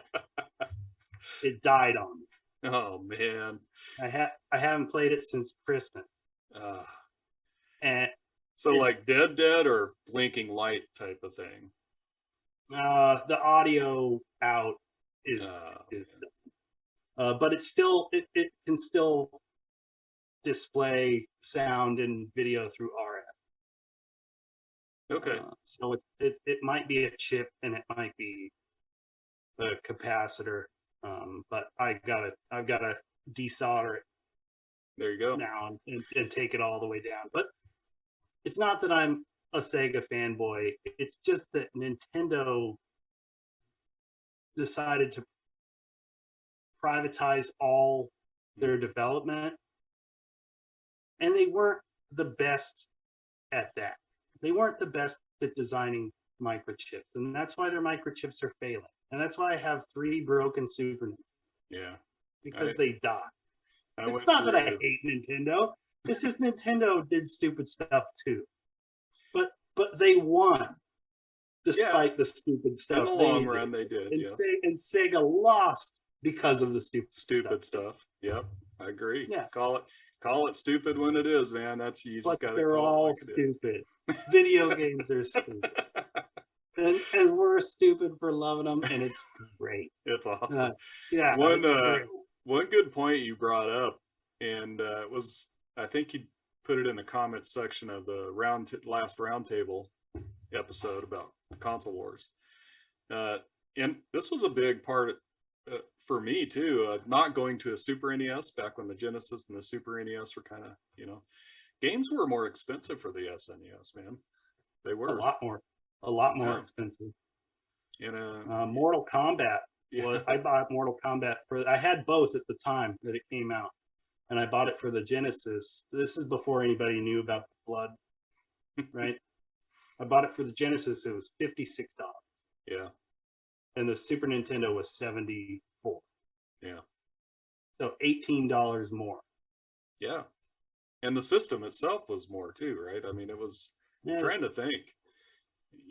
[SPEAKER 2] It died on me.
[SPEAKER 1] Oh man.
[SPEAKER 2] I haven't played it since Christmas. And
[SPEAKER 1] so like dead or blinking light type of thing.
[SPEAKER 2] The audio out is done. But it's still it can still display sound and video through RF.
[SPEAKER 1] Okay.
[SPEAKER 2] So it might be a chip and it might be a capacitor. But I've got to desolder it.
[SPEAKER 1] There you go.
[SPEAKER 2] Now and take it all the way down. But it's not that I'm a Sega fanboy. It's just that Nintendo decided to privatize all their development, and they weren't the best at that. They weren't the best at designing microchips, and that's why their microchips are failing. And that's why I have 3 broken Super Nintendo.
[SPEAKER 1] Yeah.
[SPEAKER 2] Because they die. It's not that I hate Nintendo. It's just Nintendo did stupid stuff too. But they won despite the stupid stuff.
[SPEAKER 1] In the long run, they did.
[SPEAKER 2] And Sega lost because of the stupid
[SPEAKER 1] stuff. Yep, I agree.
[SPEAKER 2] Yeah.
[SPEAKER 1] Call it stupid when it is, man. That's you just got to
[SPEAKER 2] they're
[SPEAKER 1] call
[SPEAKER 2] all
[SPEAKER 1] it like
[SPEAKER 2] stupid. Video games are stupid. And we're stupid for loving them, and it's great.
[SPEAKER 1] It's awesome.
[SPEAKER 2] Yeah.
[SPEAKER 1] One
[SPEAKER 2] it's great.
[SPEAKER 1] one good point you brought up, and it was, I think you put it in the comments section of the last roundtable episode about the console wars. And this was a big part for me too, not going to a Super NES back when the Genesis and the Super NES were kind of, games were more expensive for the SNES, man. They were
[SPEAKER 2] a lot more expensive. Mortal Kombat.
[SPEAKER 1] Yeah.
[SPEAKER 2] Well, I bought Mortal Kombat I had both at the time that it came out, and I bought it for the Genesis. This is before anybody knew about the blood, right? I bought it for the Genesis. It was $56.
[SPEAKER 1] Yeah.
[SPEAKER 2] And the Super Nintendo was $74.
[SPEAKER 1] Yeah.
[SPEAKER 2] So $18 more.
[SPEAKER 1] Yeah. And the system itself was more too, right? I mean, it was, trying to think,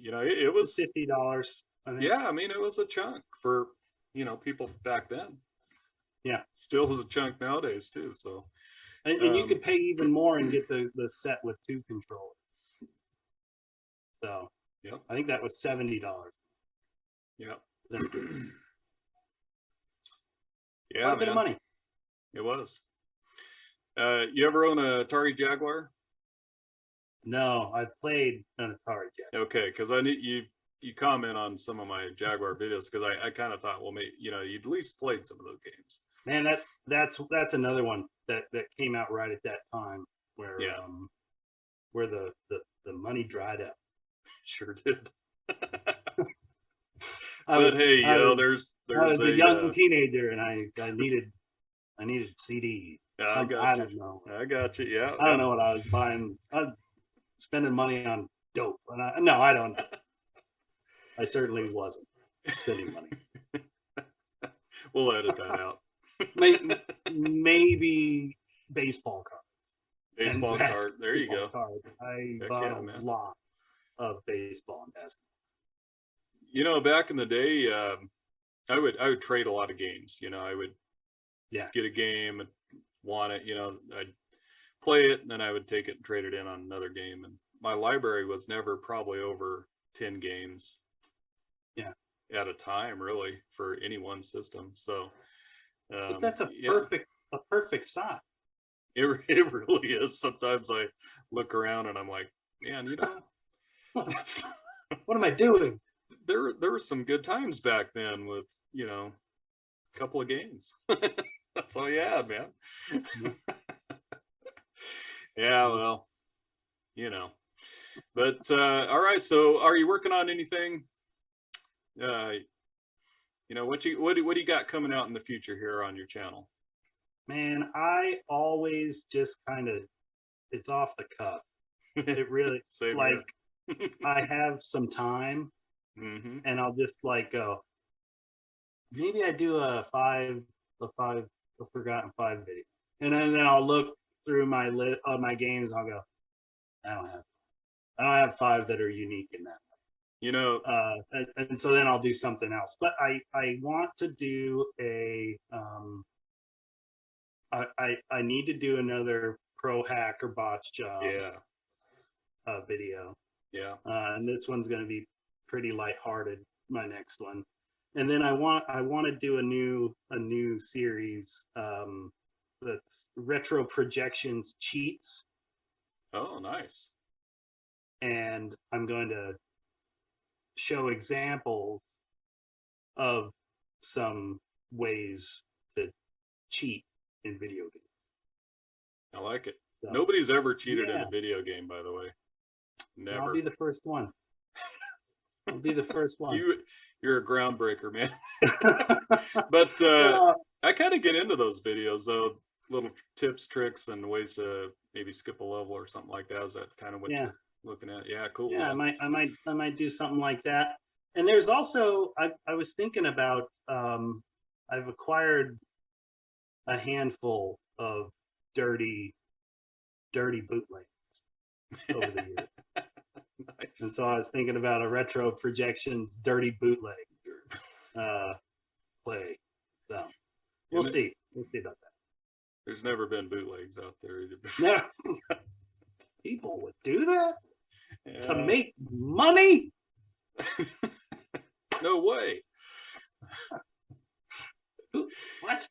[SPEAKER 1] it was
[SPEAKER 2] $50. I think.
[SPEAKER 1] Yeah. I mean, it was a chunk for, people back then.
[SPEAKER 2] Yeah.
[SPEAKER 1] Still is a chunk nowadays too. So,
[SPEAKER 2] and you could pay even more and get the set with 2 controllers. So,
[SPEAKER 1] yep.
[SPEAKER 2] I think that was $70.
[SPEAKER 1] Yeah.
[SPEAKER 2] Yeah, a bit of money.
[SPEAKER 1] It was. You ever own a Atari Jaguar?
[SPEAKER 2] No, I've played an Atari Jaguar.
[SPEAKER 1] Okay, because I need you comment on some of my Jaguar videos, because I kind of thought, well, maybe you'd at least played some of those games.
[SPEAKER 2] Man, that's another one that came out right at that time where the money dried up.
[SPEAKER 1] Sure did. But hey, there's
[SPEAKER 2] I was a young teenager, and I needed CD.
[SPEAKER 1] I
[SPEAKER 2] don't know.
[SPEAKER 1] I got you. Yeah.
[SPEAKER 2] I don't know what I was buying. I was spending money on dope. And no, I don't. I certainly wasn't spending money.
[SPEAKER 1] We'll edit that out.
[SPEAKER 2] Maybe baseball cards.
[SPEAKER 1] Baseball card. There you go.
[SPEAKER 2] Cards. I bought a lot of baseball and basketball.
[SPEAKER 1] Back in the day, I would trade a lot of games. I would get a game and want it. I'd play it, and then I would take it and trade it in on another game. And my library was never probably over 10 games.
[SPEAKER 2] Yeah.
[SPEAKER 1] At a time, really, for any one system. So
[SPEAKER 2] but that's a perfect size.
[SPEAKER 1] It really is. Sometimes I look around and I'm like, man,
[SPEAKER 2] what am I doing?
[SPEAKER 1] There were some good times back then with, a couple of games. That's all you had, man. Yeah, well, but all right. So are you working on anything? What do you got coming out in the future here on your channel?
[SPEAKER 2] Man, I always just kind of, it's off the cuff. It really, I have some time, and I'll just go, maybe I do a Forgotten 5 video. And then I'll look through my list of my games, and I'll go, I don't have 5 that are unique in that. And so then I'll do something else. But I want to do I need to do another pro hack or botch job video.
[SPEAKER 1] Yeah.
[SPEAKER 2] And this one's going to be pretty lighthearted, my next one. And then I want to do a new series that's retro projections cheats.
[SPEAKER 1] Oh, nice.
[SPEAKER 2] And I'm going to show examples of some ways to cheat in video games.
[SPEAKER 1] I like it. So, nobody's ever cheated in a video game, by the way. Never.
[SPEAKER 2] I'll be the first one. I'll be the first one.
[SPEAKER 1] You're a groundbreaker, man. But I kind of get into those videos, though. Little tips, tricks, and ways to maybe skip a level or something like that. Is that kind of what you're looking at? Yeah, cool.
[SPEAKER 2] Yeah, I might do something like that. And there's also I was thinking about I've acquired a handful of dirty bootlegs over the years. Nice. And so I was thinking about a retro projections dirty bootleg play. So we'll see about that.
[SPEAKER 1] There's never been bootlegs out there either.
[SPEAKER 2] No. People would do that to make money?
[SPEAKER 1] No way.
[SPEAKER 2] What?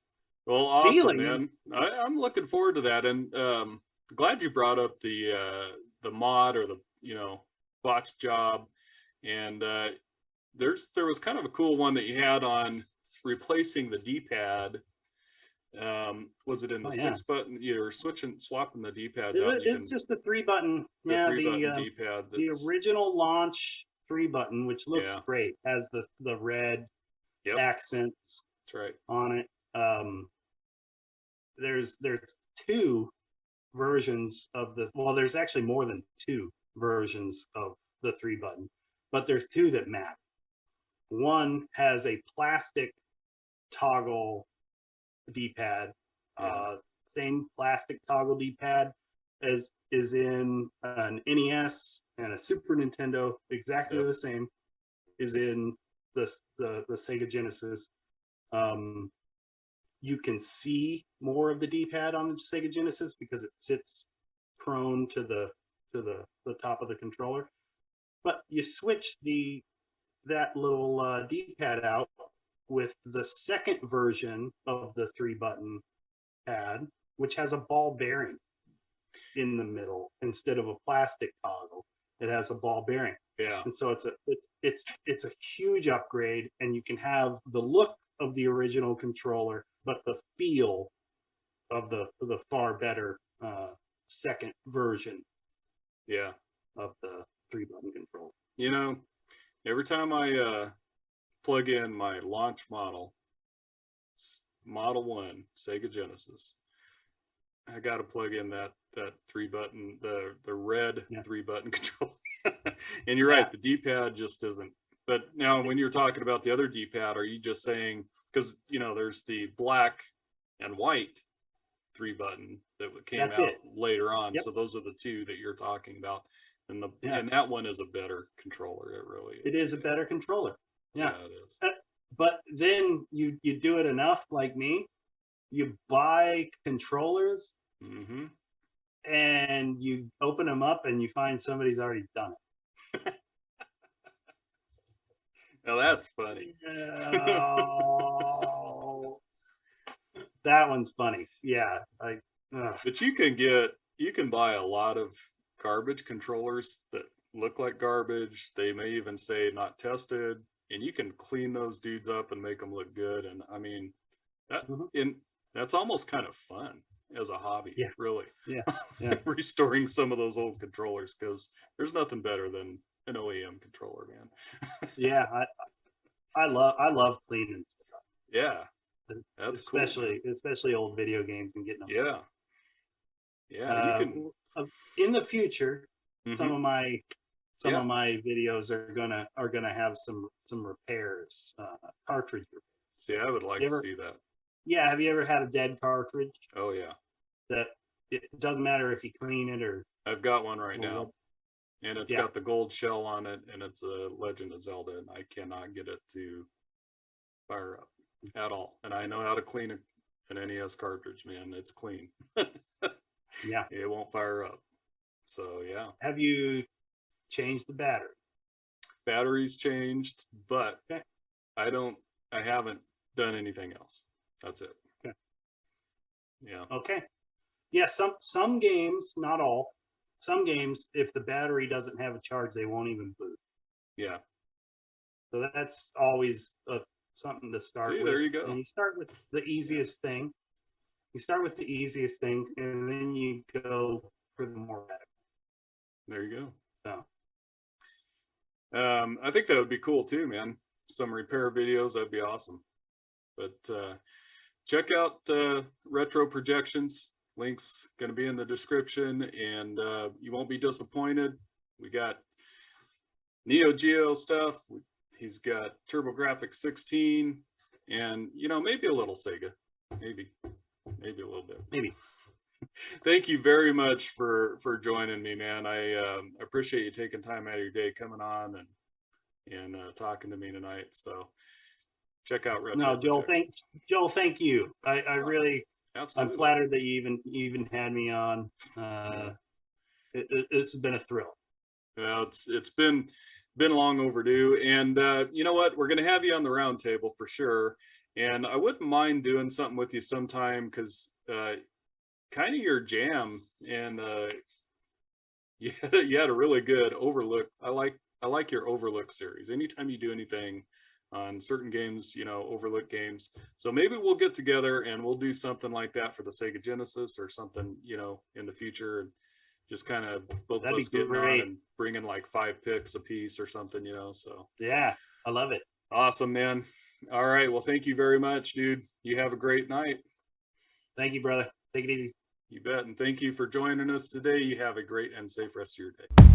[SPEAKER 1] Well, awesome,
[SPEAKER 2] Stealing.
[SPEAKER 1] man. I'm looking forward to that, and glad you brought up the mod or the botch job, and there was kind of a cool one that you had on replacing the D-pad. Was it in the
[SPEAKER 2] Oh, yeah.
[SPEAKER 1] 6 button? You're swapping the D-pads out.
[SPEAKER 2] It's just the 3-button.
[SPEAKER 1] The
[SPEAKER 2] Yeah,
[SPEAKER 1] 3-button D-pad.
[SPEAKER 2] the original launch 3-button, which looks
[SPEAKER 1] Yeah.
[SPEAKER 2] great, has the red
[SPEAKER 1] Yep,
[SPEAKER 2] accents
[SPEAKER 1] that's right.
[SPEAKER 2] on it. There's 2 versions of there's actually more than 2 versions of the 3-button, but there's 2 that match. One has a plastic toggle D-pad,
[SPEAKER 1] Yeah.
[SPEAKER 2] same plastic toggle D-pad as is in an NES and a Super Nintendo, exactly
[SPEAKER 1] Yep.
[SPEAKER 2] the same, is in the Sega Genesis. You can see more of the D-pad on the Sega Genesis because it sits prone to the top of the controller. But you switch that little D-pad out with the second version of the 3-button pad, which has a ball bearing in the middle instead of a plastic toggle. It has a ball bearing.
[SPEAKER 1] Yeah.
[SPEAKER 2] And so it's a huge upgrade, and you can have the look of the original controller, but the feel of the far better second version.
[SPEAKER 1] Yeah.
[SPEAKER 2] Of the 3-button controller.
[SPEAKER 1] Every time I plug in my launch model 1 Sega Genesis, I got to plug in that 3-button, the red 3-button controller. And you're right, the D-pad just isn't. But now when you're talking about the other D-pad, are you just saying, because there's the black and white 3-button that came out later on. Yep. So those are the 2 that you're talking about. And and that one is a better controller. It really is.
[SPEAKER 2] It is a better controller. Yeah,
[SPEAKER 1] it is.
[SPEAKER 2] But then you do it enough, like me, you buy controllers, and you open them up and you find somebody's already done it.
[SPEAKER 1] Now that's funny.
[SPEAKER 2] That one's funny. Yeah.
[SPEAKER 1] But you can buy a lot of garbage controllers that look like garbage. They may even say not tested, and you can clean those dudes up and make them look good. And I mean, that's almost kind of fun as a hobby.
[SPEAKER 2] Yeah.
[SPEAKER 1] Really.
[SPEAKER 2] Yeah.
[SPEAKER 1] Restoring some of those old controllers, because there's nothing better than an OEM controller, man.
[SPEAKER 2] Yeah, I love cleaning stuff.
[SPEAKER 1] Yeah, that's
[SPEAKER 2] especially cool, especially old video games and getting them.
[SPEAKER 1] Yeah. You can.
[SPEAKER 2] In the future, some of my videos are gonna have some repairs, cartridge repairs.
[SPEAKER 1] See, I would like to see that.
[SPEAKER 2] Yeah, have you ever had a dead cartridge?
[SPEAKER 1] Oh yeah.
[SPEAKER 2] That it doesn't matter if you clean it or.
[SPEAKER 1] I've got one right now, and it's got the gold shell on it, and it's a Legend of Zelda, and I cannot get it to fire up at all. And I know how to clean an NES cartridge, man. It's clean.
[SPEAKER 2] Yeah,
[SPEAKER 1] it won't fire up. So yeah.
[SPEAKER 2] Have you changed the battery?
[SPEAKER 1] Battery's changed, but I haven't done anything else. That's it.
[SPEAKER 2] Okay.
[SPEAKER 1] Yeah.
[SPEAKER 2] Okay. Yeah, some games, not all. Some games, if the battery doesn't have a charge, they won't even boot.
[SPEAKER 1] Yeah.
[SPEAKER 2] So that's always something to start with.
[SPEAKER 1] There you go.
[SPEAKER 2] And you start with the easiest thing. And then you go for the more better.
[SPEAKER 1] There you
[SPEAKER 2] go.
[SPEAKER 1] So, I think that would be cool too, man. Some repair videos, that'd be awesome. But check out Retro Projections. Link's going to be in the description, and you won't be disappointed. We got Neo Geo stuff. He's got TurboGrafx 16, and maybe a little Sega, maybe a little bit.
[SPEAKER 2] Maybe.
[SPEAKER 1] Thank you very much for joining me, man. I appreciate you taking time out of your day coming on and talking to me tonight. So check out Retro.
[SPEAKER 2] No, Joel, thank you. I really. Absolutely. I'm flattered that you even had me on. It's been a thrill.
[SPEAKER 1] Well, it's been long overdue, and you know what? We're going to have you on the round table for sure. and I wouldn't mind doing something with you sometime, because kind of your jam, and you had a really good Overlook. I like your Overlook series. Anytime you do anything on certain games, you know, Overlook games. So maybe we'll get together and we'll do something like that for the Sega Genesis or something, you know, in the future, and just kind of both of us getting on and bringing like 5 picks a piece or something, you know. So
[SPEAKER 2] yeah, I love it.
[SPEAKER 1] Awesome, man. All right, well, thank you very much, dude. You have a great night.
[SPEAKER 2] Thank you, brother. Take it easy.
[SPEAKER 1] You bet. And thank you for joining us today. You have a great and safe rest of your day.